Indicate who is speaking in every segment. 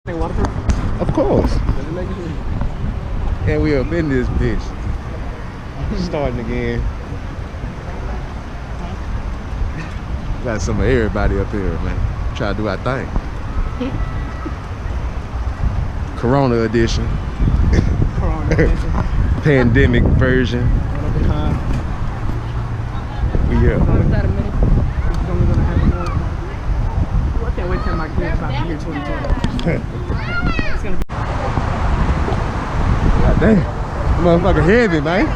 Speaker 1: They waterproof?
Speaker 2: Of course.
Speaker 1: Does it make it?
Speaker 2: And we up in this bitch. Starting again. Got some of everybody up here, man. Try to do our thing. Corona edition.
Speaker 1: Corona edition.
Speaker 2: Pandemic version.
Speaker 1: One of a kind.
Speaker 2: Yeah.
Speaker 1: Is that a minute? It's only gonna happen more. Well, I can't wait till my kids about the year 2020. It's gonna be.
Speaker 2: God damn. Motherfucker heavy, man.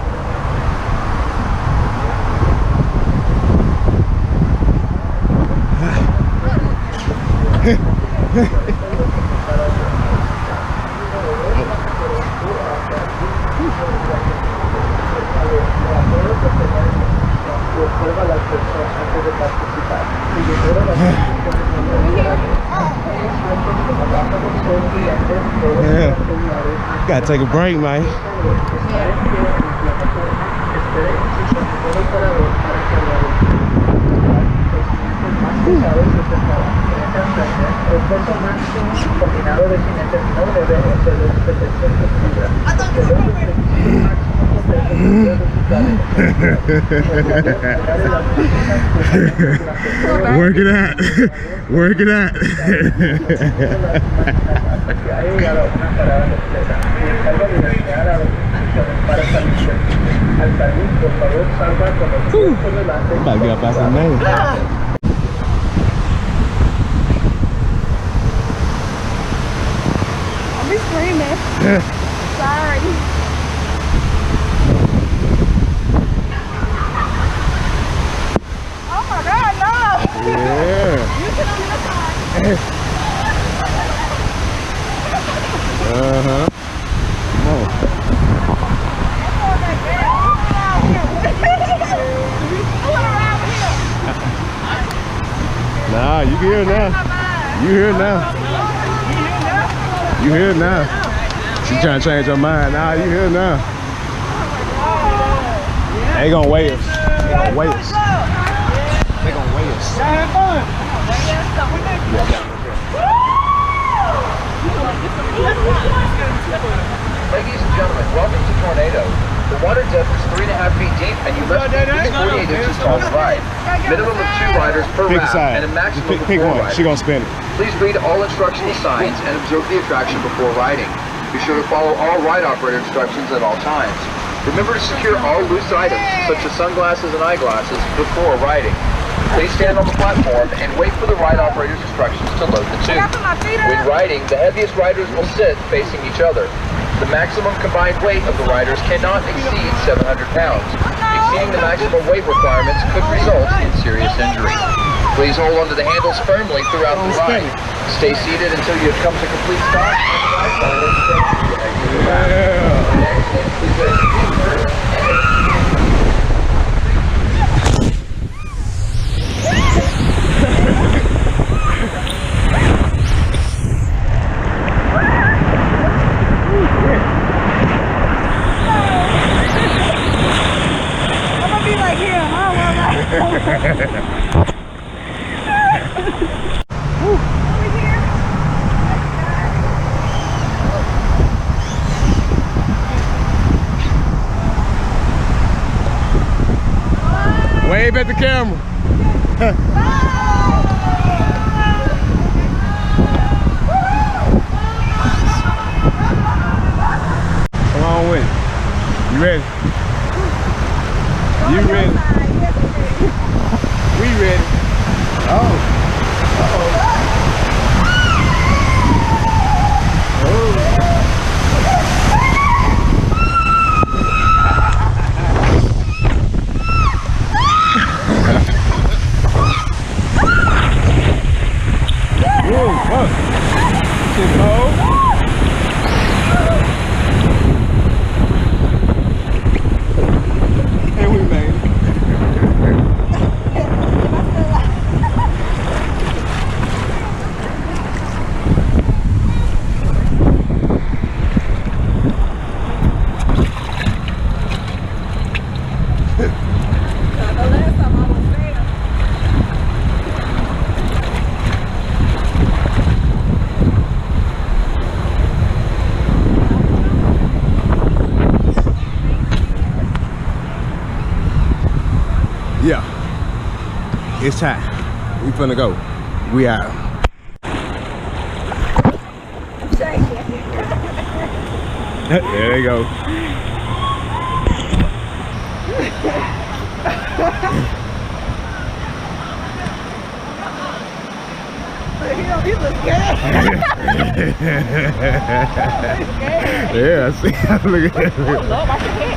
Speaker 2: Yeah. Gotta take a break, man. Work it out. Work it out. About to get up out some name.
Speaker 3: I'll be screaming. Sorry. Oh my God, no!
Speaker 2: Yeah.
Speaker 3: You sit on the side.
Speaker 2: Uh-huh. Come on. Nah, you here now. You here now. You here now. She trying to change her mind. Nah, you here now. They gonna weigh us. They gonna weigh us. They gonna weigh us.
Speaker 1: Have fun.
Speaker 4: Ladies and gentlemen, welcome to Tornado. The water depth is 3.5 feet deep, and you must meet these 48 inches tall to ride. Minimum of 2 riders per
Speaker 2: Pick a
Speaker 4: raft,
Speaker 2: side.
Speaker 4: and a maximum of
Speaker 2: Pick
Speaker 4: 4
Speaker 2: one.
Speaker 4: riders.
Speaker 2: She gonna spin it.
Speaker 4: Please read all instructional signs and observe the attraction before riding. Be sure to follow all ride operator instructions at all times. Remember to secure all loose items, such as sunglasses and eyeglasses, before riding. Please stand on the platform and wait for the ride operator's instructions to load the tube. When riding, the heaviest riders will sit facing each other. The maximum combined weight of the riders cannot exceed 700 pounds. Exceeding the maximum weight requirements could result in serious injury. Please hold onto the handles firmly throughout the ride. Stay seated until you have come to complete stop.
Speaker 3: I'm gonna be like him.
Speaker 2: Wave at the camera. Come on with it. You ready? You ready? We ready. Oh. It's time. We finna go. We out. There they go.
Speaker 3: He looks scared.
Speaker 2: Yeah, I see. Look at that.
Speaker 3: Oh, Lord, watch your head.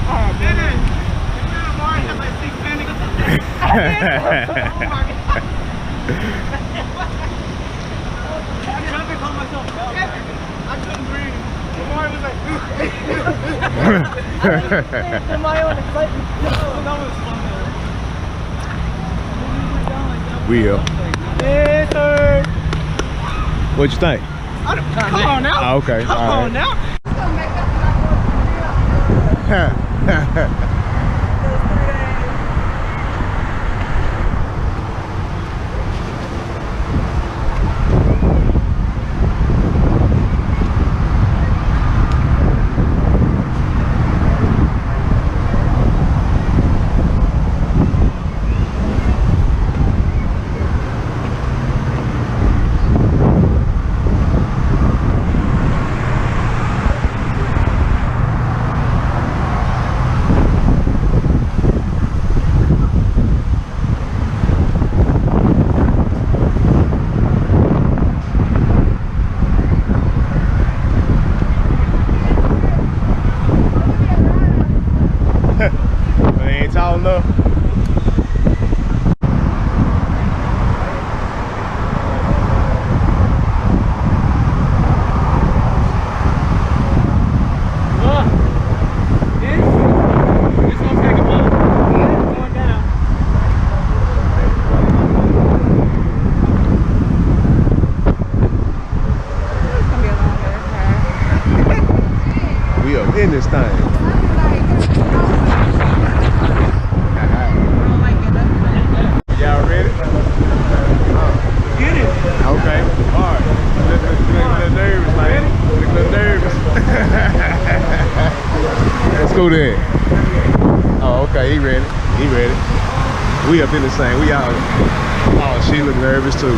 Speaker 3: Oh, baby.
Speaker 2: We up. What'd you think?
Speaker 1: Come on now.
Speaker 2: Oh, okay.
Speaker 1: Come on now.
Speaker 2: In this thing. Y'all ready? Get it. Okay. All right. Look nervous, man. Look nervous. Let's go there. Oh, okay. He ready. He ready. We up in the same. We out. Oh, she look nervous too.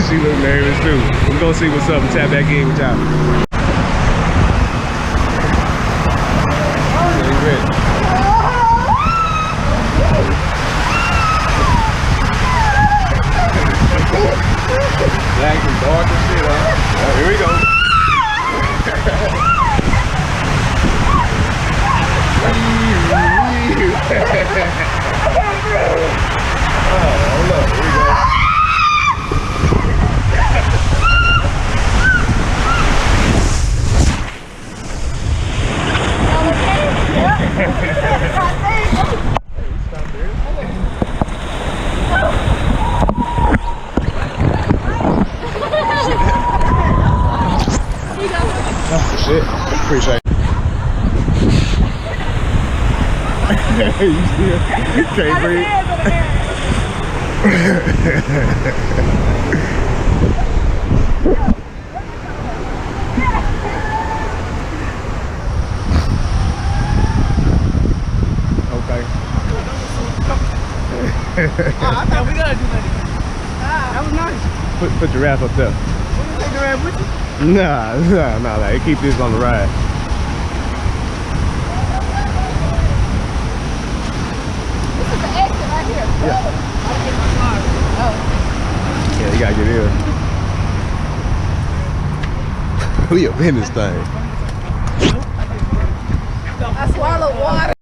Speaker 2: She look nervous too. We're gonna see what's up and tap back in with y'all. Black and dark and shit, huh? Here we go. Oh, look, here we go. Shit, appreciate it. You still can't breathe. Okay.
Speaker 1: I thought we gotta do that. That was nice.
Speaker 2: Put your wrap up there.
Speaker 1: You take the rap with you?
Speaker 2: Nah, like keep this on the ride.
Speaker 3: This is the exit right here.
Speaker 2: Yeah.
Speaker 3: Oh.
Speaker 2: Yeah, you gotta get in. We up in this thing.
Speaker 3: I swallowed water.